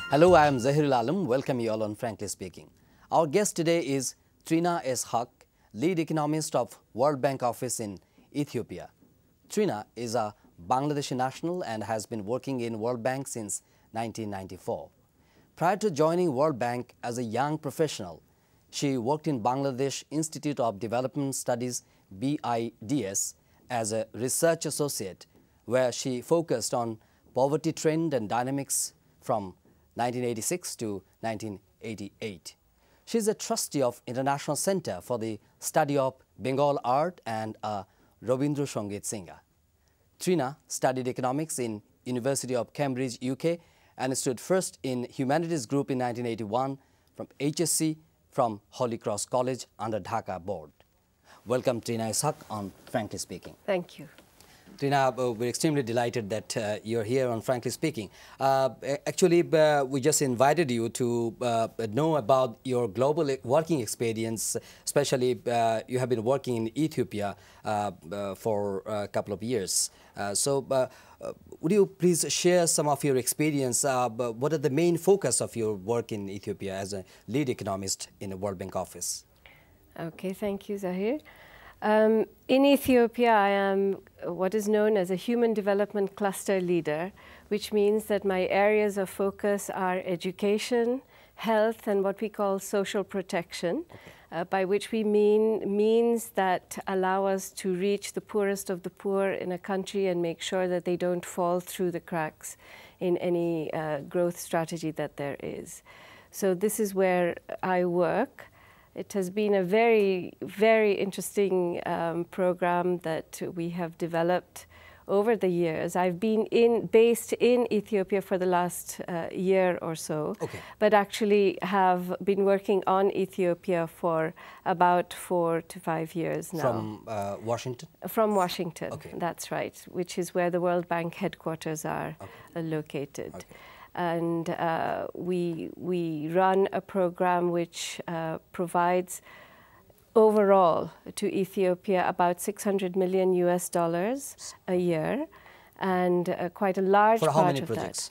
Hello, I am Zahirul Alam. Welcome you all on Frankly Speaking. Our guest today is Trina S. Haque, lead economist of World Bank office in Ethiopia. Trina is a Bangladeshi national and has been working in World Bank since 1994. Prior to joining World Bank as a young professional, she worked in Bangladesh Institute of Development Studies BIDS as a research associate, where she focused on poverty trend and dynamics from 1986 to 1988. She is a trustee of International Center for the Study of Bengal Art and a Rabindra Sangeet singer. Trina studied economics in University of Cambridge, UK, and stood first in Humanities Group in 1981 from HSC from Holy Cross College under Dhaka board. Welcome, Trina S. Haque on Frankly Speaking. Thank you. Trina, we're extremely delighted that you're here on Frankly Speaking. Actually, we just invited you to know about your global working experience, especially you have been working in Ethiopia for a couple of years. Would you please share some of your experience? What are the main focus of your work in Ethiopia as a lead economist in the World Bank office? Okay, thank you, Zahir. In Ethiopia, I am what is known as a Human Development Cluster Leader, which means that my areas of focus are education, health, and what we call social protection, by which we mean means that allow us to reach the poorest of the poor in a country and make sure that they don't fall through the cracks in any growth strategy that there is. So this is where I work. It has been a very, very interesting program that we have developed over the years. I've been based in Ethiopia for the last year or so, but actually have been working on Ethiopia for about 4 to 5 years now. From Washington? From Washington, that's right, which is where the World Bank headquarters are located. And we run a program which provides overall to Ethiopia about $600 million a year, and quite a large part of that. For how many projects?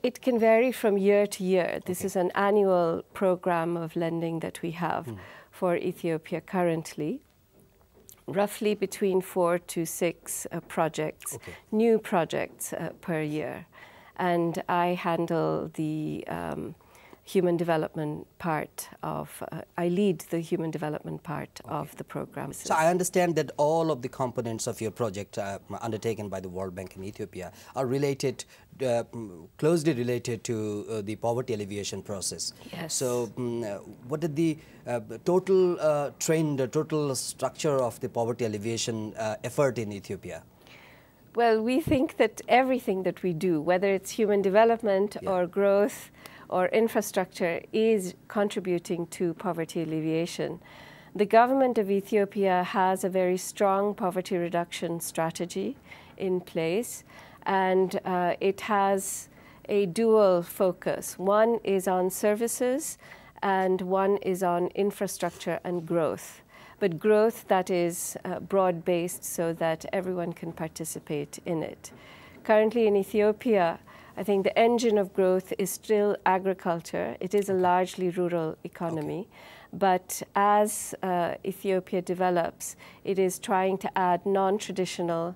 It can vary from year to year. This is an annual program of lending that we have for Ethiopia currently. Roughly between 4 to 6 projects, new projects per year. And I handle the human development part of, I lead the human development part of the program. So I understand that all of the components of your project undertaken by the World Bank in Ethiopia are related, closely related to the poverty alleviation process. Yes. So what is the total trend, the total structure of the poverty alleviation effort in Ethiopia? Well, we think that everything that we do, whether it's human development or growth or infrastructure, is contributing to poverty alleviation. The government of Ethiopia has a very strong poverty reduction strategy in place, and it has a dual focus. One is on services, and one is on infrastructure and growth. But growth that is broad-based so that everyone can participate in it. Currently in Ethiopia, I think the engine of growth is still agriculture. It is a largely rural economy. But as Ethiopia develops, it is trying to add non-traditional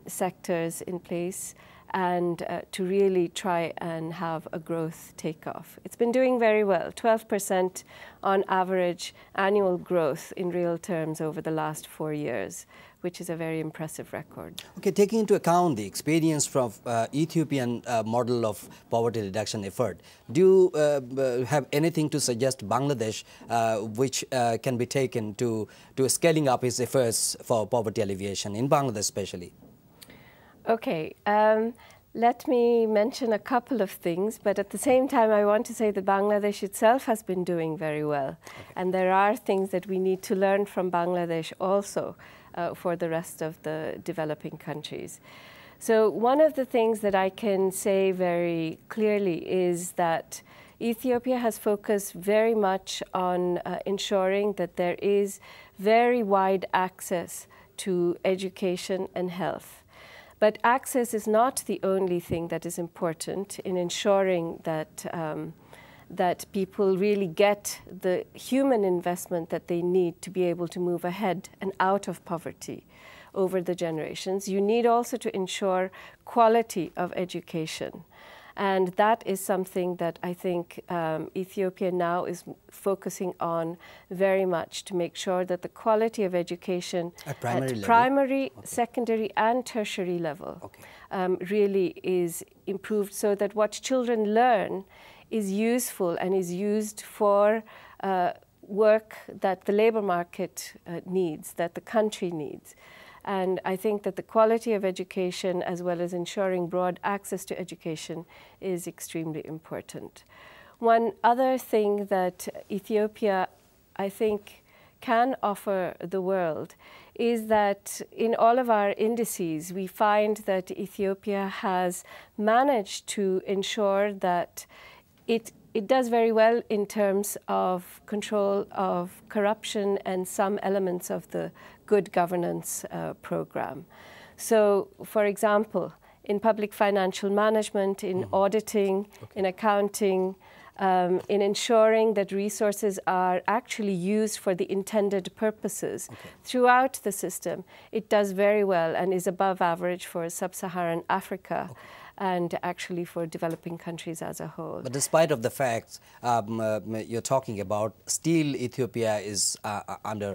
sectors in place and to really try and have a growth takeoff. It's been doing very well, 12% on average annual growth in real terms over the last 4 years, which is a very impressive record. Okay, taking into account the experience from Ethiopian model of poverty reduction effort, do you have anything to suggest Bangladesh which can be taken to scaling up its efforts for poverty alleviation in Bangladesh especially? Okay, let me mention a couple of things, but at the same time I want to say that Bangladesh itself has been doing very well. And there are things that we need to learn from Bangladesh also for the rest of the developing countries. So one of the things that I can say very clearly is that Ethiopia has focused very much on ensuring that there is very wide access to education and health. But access is not the only thing that is important in ensuring that that people really get the human investment that they need to be able to move ahead and out of poverty over the generations. You need also to ensure quality of education. And that is something that I think Ethiopia now is focusing on very much, to make sure that the quality of education at primary, primary, secondary and tertiary level really is improved, so that what children learn is useful and is used for work that the labor market needs, that the country needs. And I think that the quality of education, as well as ensuring broad access to education, is extremely important. One other thing that Ethiopia, I think, can offer the world is that in all of our indices, we find that Ethiopia has managed to ensure that it does very well in terms of control of corruption and some elements of the good governance program. So, for example, in public financial management, in auditing, in accounting, in ensuring that resources are actually used for the intended purposes throughout the system, it does very well and is above average for sub-Saharan Africa. And actually for developing countries as a whole. But despite of the facts you're talking about, still Ethiopia is under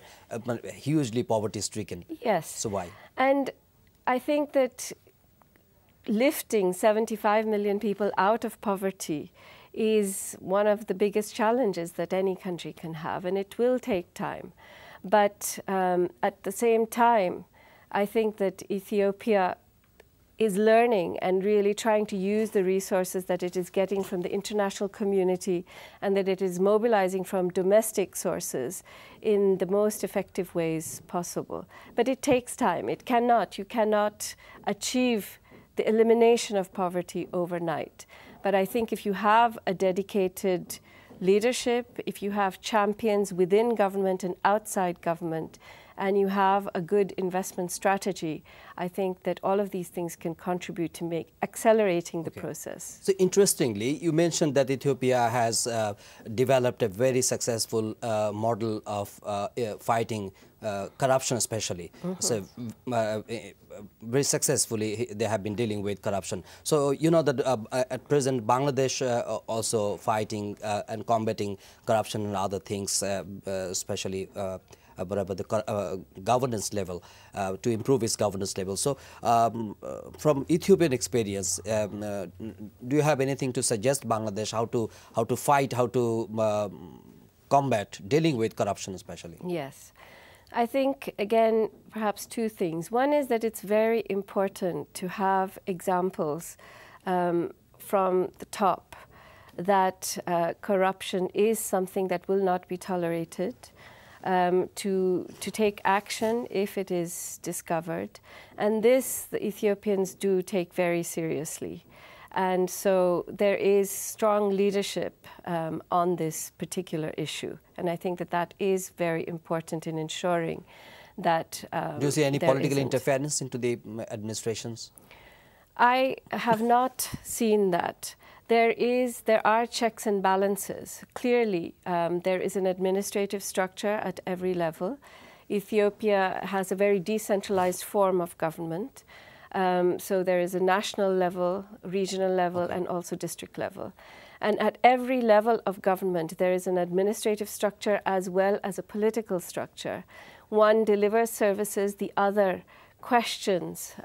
hugely poverty-stricken. Yes. So why? And I think that lifting 75 million people out of poverty is one of the biggest challenges that any country can have, and it will take time. But at the same time, I think that Ethiopia is learning and really trying to use the resources that it is getting from the international community and that it is mobilizing from domestic sources in the most effective ways possible. But it takes time. You cannot achieve the elimination of poverty overnight. But I think if you have a dedicated leadership, if you have champions within government and outside government, and you have a good investment strategy, I think that all of these things can contribute to accelerating the process. So interestingly, you mentioned that Ethiopia has developed a very successful model of fighting corruption especially. So very successfully they have been dealing with corruption. So you know that at present Bangladesh also fighting and combating corruption and other things, especially the governance level, to improve its governance level. So from Ethiopian experience, do you have anything to suggest Bangladesh how to fight, how to combat dealing with corruption especially? Yes. I think, again, perhaps two things. One is that it's very important to have examples from the top that corruption is something that will not be tolerated, to take action if it is discovered. And this the Ethiopians do take very seriously. And so there is strong leadership on this particular issue. And I think that that is very important in ensuring that do you see any political interference into the administrations? I have not seen that. There are checks and balances. Clearly, there is an administrative structure at every level. Ethiopia has a very decentralized form of government. So there is a national level, regional level, and also district level. And at every level of government, there is an administrative structure as well as a political structure. One delivers services, the other questions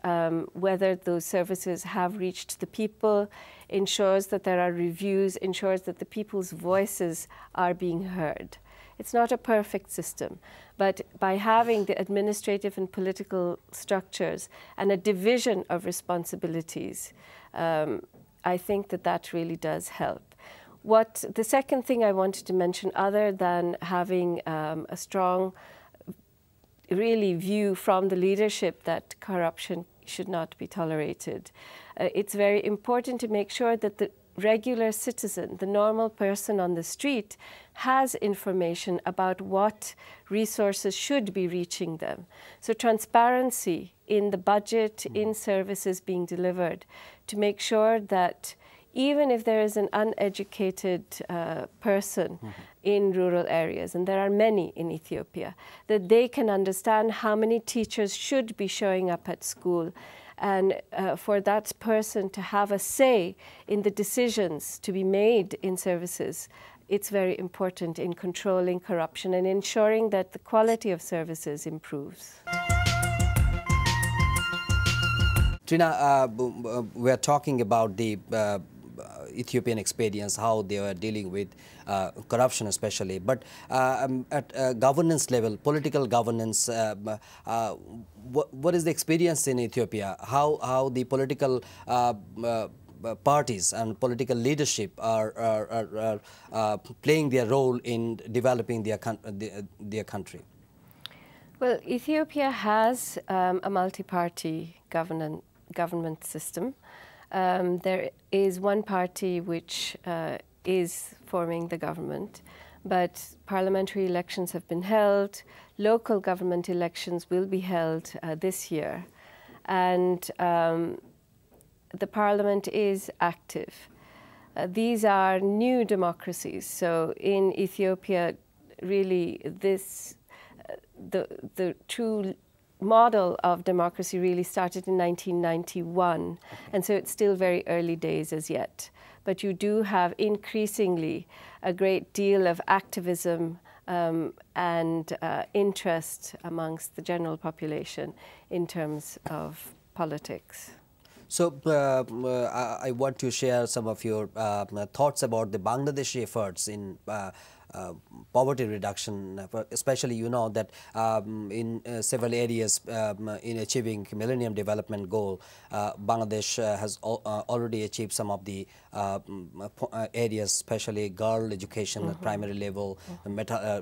whether those services have reached the people, ensures that there are reviews, ensures that the people's voices are being heard. It's not a perfect system, but by having the administrative and political structures and a division of responsibilities, I think that that really does help. The second thing I wanted to mention, other than having a strong really view from the leadership that corruption should not be tolerated, it's very important to make sure that the regular citizen, the normal person on the street, has information about what resources should be reaching them. So transparency in the budget, in services being delivered, to make sure that even if there is an uneducated person in rural areas, and there are many in Ethiopia, that they can understand how many teachers should be showing up at school, and for that person to have a say in the decisions to be made in services. It's very important in controlling corruption and ensuring that the quality of services improves. Trina, we are talking about the Ethiopian experience, how they are dealing with corruption especially. But at governance level, political governance, what is the experience in Ethiopia? How the political parties and political leadership are playing their role in developing their country? Well, Ethiopia has a multi-party government system. There is one party which is forming the government, but parliamentary elections have been held. Local government elections will be held this year, and the parliament is active. These are new democracies, so in Ethiopia, really, the true model of democracy really started in 1991, and so it's still very early days as yet. But you do have increasingly a great deal of activism and interest amongst the general population in terms of politics. So I want to share some of your thoughts about the Bangladeshi efforts in poverty reduction, especially you know that in several areas in achieving Millennium Development Goal, Bangladesh has already achieved some of the areas, especially girl education at primary level,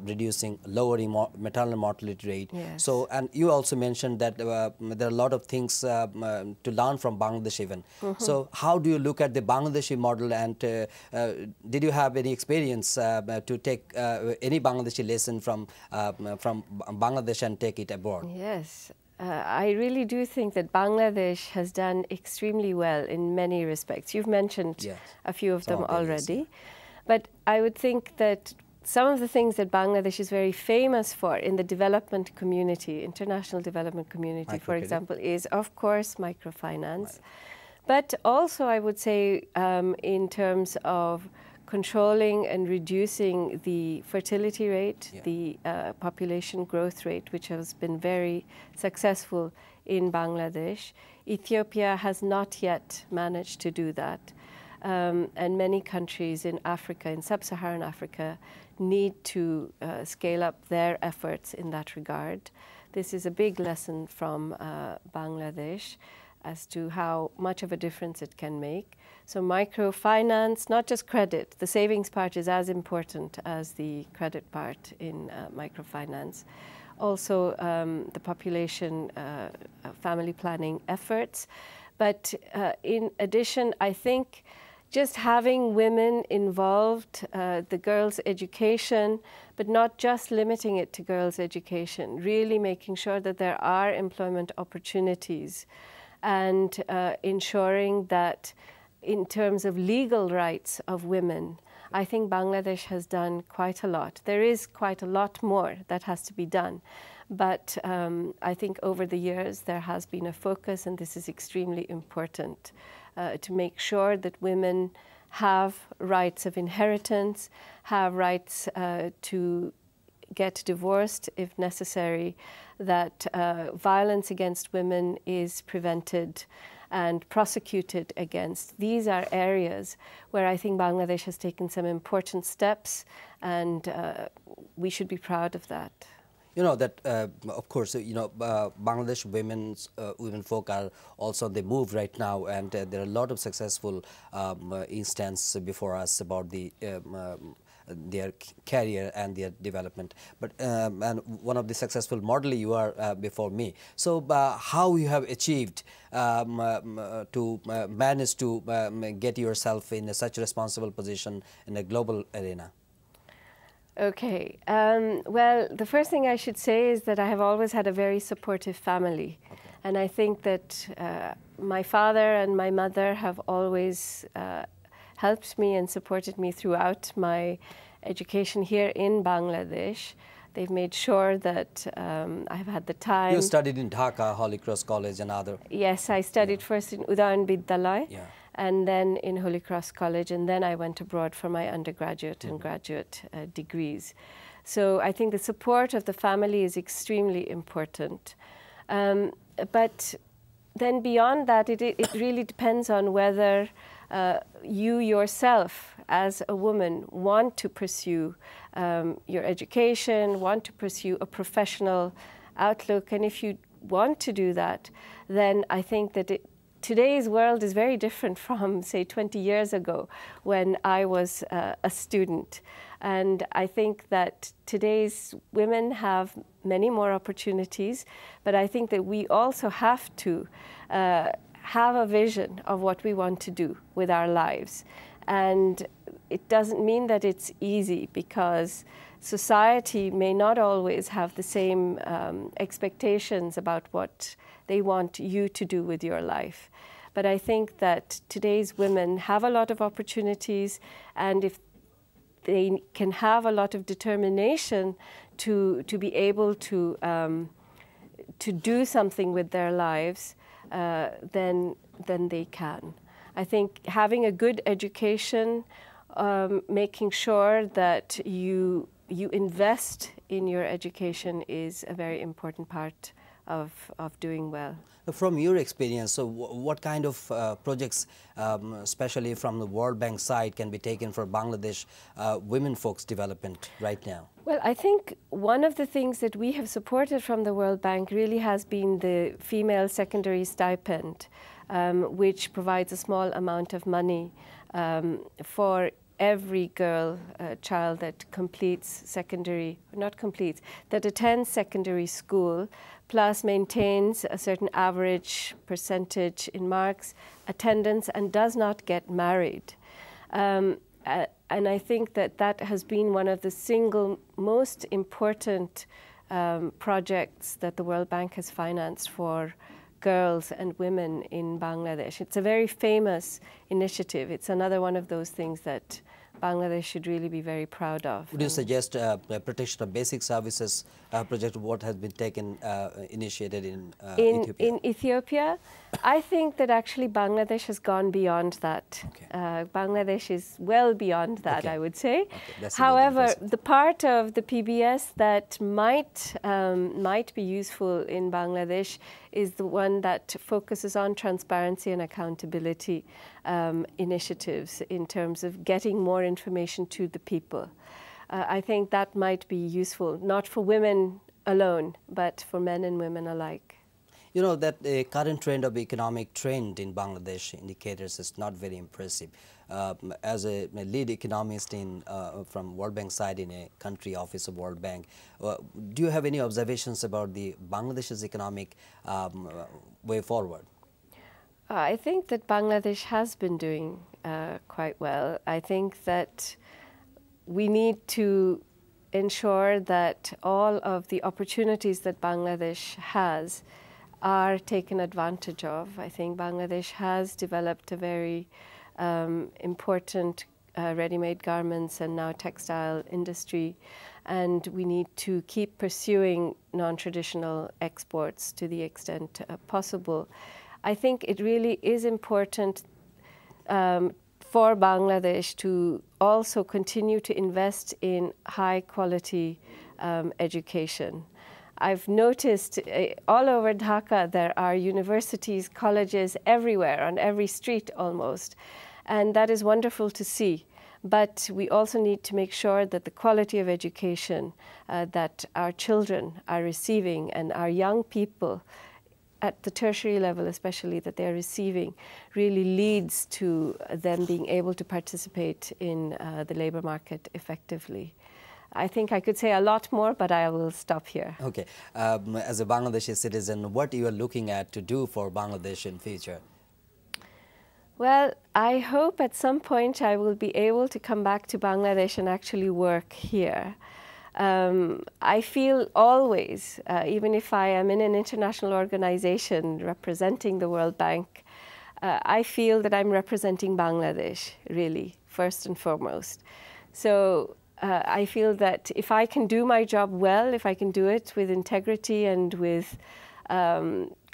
reducing, lowering maternal mortality rate. Yes. So, and you also mentioned that there are a lot of things to learn from Bangladesh even. So how do you look at the Bangladeshi model, and did you have any experience to take any Bangladeshi lesson from Bangladesh and take it abroad? Yes. I really do think that Bangladesh has done extremely well in many respects. You've mentioned a few of them already. But I would think that some of the things that Bangladesh is very famous for in the development community, international development community, for example, is, of course, microfinance. But also, I would say, in terms of controlling and reducing the fertility rate, the population growth rate, which has been very successful in Bangladesh. Ethiopia has not yet managed to do that. And many countries in Africa, in sub-Saharan Africa, need to scale up their efforts in that regard. This is a big lesson from Bangladesh as to how much of a difference it can make. So microfinance, not just credit, the savings part is as important as the credit part in microfinance. Also the population family planning efforts. But in addition, I think just having women involved, the girls' education, but not just limiting it to girls' education, really making sure that there are employment opportunities, and ensuring that in terms of legal rights of women, I think Bangladesh has done quite a lot. There is quite a lot more that has to be done. But I think over the years there has been a focus, and this is extremely important, to make sure that women have rights of inheritance, have rights to get divorced if necessary, that violence against women is prevented and prosecuted against. These are areas where I think Bangladesh has taken some important steps, and we should be proud of that. You know that, of course, you know, Bangladesh women folk are also on the move right now, and there are a lot of successful instances before us about the their career and their development. But and one of the successful model you are before me. So how you have achieved to manage to get yourself in such a responsible position in a global arena? Okay. Well, the first thing I should say is that I have always had a very supportive family. Okay. And I think that my father and my mother have always helped me and supported me throughout my education here in Bangladesh. They've made sure that I've had the time. You studied in Dhaka, Holy Cross College and other. Yes, I studied first in Udayan Bidyalaya. Yeah. And then in Holy Cross College, and then I went abroad for my undergraduate and graduate degrees. So I think the support of the family is extremely important. But then beyond that, it really depends on whether you yourself, as a woman, want to pursue your education, want to pursue a professional outlook. And if you want to do that, then I think that today's world is very different from, say, 20 years ago when I was a student. And I think that today's women have many more opportunities, but I think that we also have to have a vision of what we want to do with our lives. And it doesn't mean that it's easy, because society may not always have the same expectations about what they want you to do with your life. But I think that today's women have a lot of opportunities, and if they can have a lot of determination to be able to do something with their lives, then they can. I think having a good education, making sure that you invest in your education is a very important part of doing well. From your experience, so what kind of projects, especially from the World Bank side, can be taken for Bangladesh women folks development right now? Well, I think one of the things that we have supported from the World Bank really has been the female secondary stipend, which provides a small amount of money for every girl, child that that attends secondary school, plus maintains a certain average percentage in marks, attendance, and does not get married. And I think that that has been one of the single most important projects that the World Bank has financed for girls and women in Bangladesh. It's a very famous initiative. It's another one of those things that Bangladesh should really be very proud of. Would you suggest a protection of basic services project, what has been taken, initiated in Ethiopia? In Ethiopia, I think that actually Bangladesh has gone beyond that. Okay. Bangladesh is well beyond that, okay. I would say. Okay. However, the part of the PBS that might be useful in Bangladesh is the one that focuses on transparency and accountability initiatives in terms of getting more information to the people. I think that might be useful, not for women alone, but for men and women alike. You know that the current trend of economic trend in Bangladesh indicators is not very impressive. As a lead economist from World Bank side in a country office of World Bank, do you have any observations about the Bangladesh's economic way forward? I think that Bangladesh has been doing quite well. I think that we need to ensure that all of the opportunities that Bangladesh has are taken advantage of. I think Bangladesh has developed a very important ready-made garments and now textile industry, and we need to keep pursuing non-traditional exports to the extent possible. I think it really is important for Bangladesh to also continue to invest in high-quality education. I've noticed all over Dhaka there are universities, colleges everywhere, on every street almost, and that is wonderful to see. But we also need to make sure that the quality of education that our children are receiving and our young people at the tertiary level especially, that they're receiving really leads to them being able to participate in the labor market effectively. I think I could say a lot more, but I will stop here. Okay. As a Bangladeshi citizen, what you are looking at to do for Bangladesh in future? Well, I hope at some point I will be able to come back to Bangladesh and actually work here. I feel always, even if I am in an international organization representing the World Bank, I feel that I'm representing Bangladesh, really, first and foremost. So I feel that if I can do my job well, if I can do it with integrity and with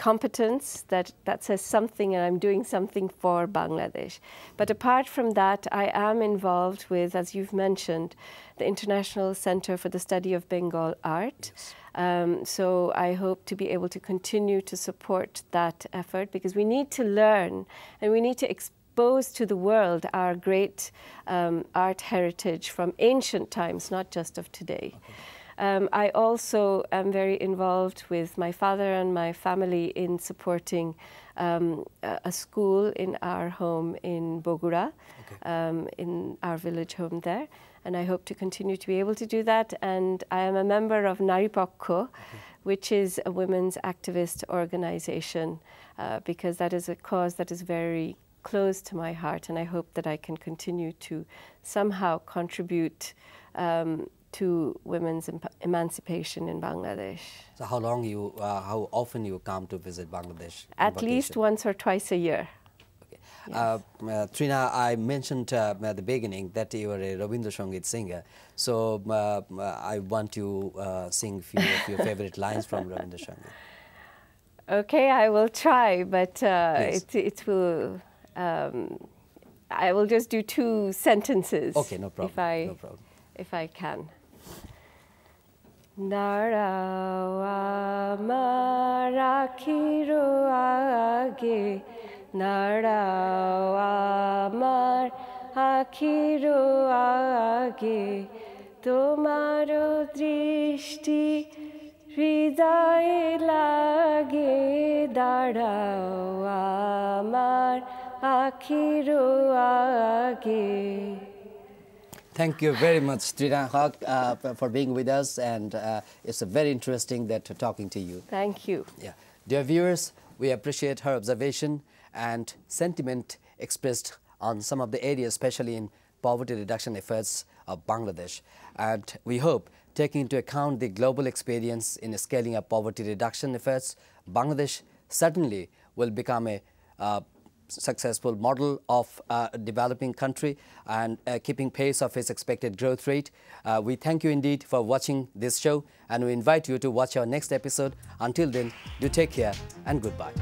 competence, that says something, and I'm doing something for Bangladesh. But apart from that, I am involved with, as you've mentioned, the International Center for the Study of Bengal Art. Yes. So I hope to be able to continue to support that effort, because we need to learn and we need to expose to the world our great art heritage from ancient times, not just of today. Okay. I also am very involved with my father and my family in supporting a school in our home in Bogura, okay. In our village home there. And I hope to continue to be able to do that. And I am a member of Naripokko, okay. which is a women's activist organization, because that is a cause that is very close to my heart. And I hope that I can continue to somehow contribute to women's emancipation in Bangladesh. So how often you come to visit Bangladesh? At least once or twice a year. Okay. Yes. Trina, I mentioned at the beginning that you are a Rabindra Sangit singer. So I want to sing a few of your favorite lines from Rabindra Sangit. Okay, I will try, but it will. I will just do 2 sentences. Okay, no problem. No problem. If I can. Narao amar akhiro age, narao amar akhiro age, tomaro drishti hridaye lage, darao amar akhiro age. Thank you very much, Trina, for being with us, and it's very interesting that talking to you. Thank you. Yeah. Dear viewers, we appreciate her observation and sentiment expressed on some of the areas, especially in poverty reduction efforts of Bangladesh. And we hope, taking into account the global experience in scaling up poverty reduction efforts, Bangladesh certainly will become a successful model of a developing country and keeping pace of its expected growth rate. We thank you indeed for watching this show, and we invite you to watch our next episode. Until then, do take care and goodbye.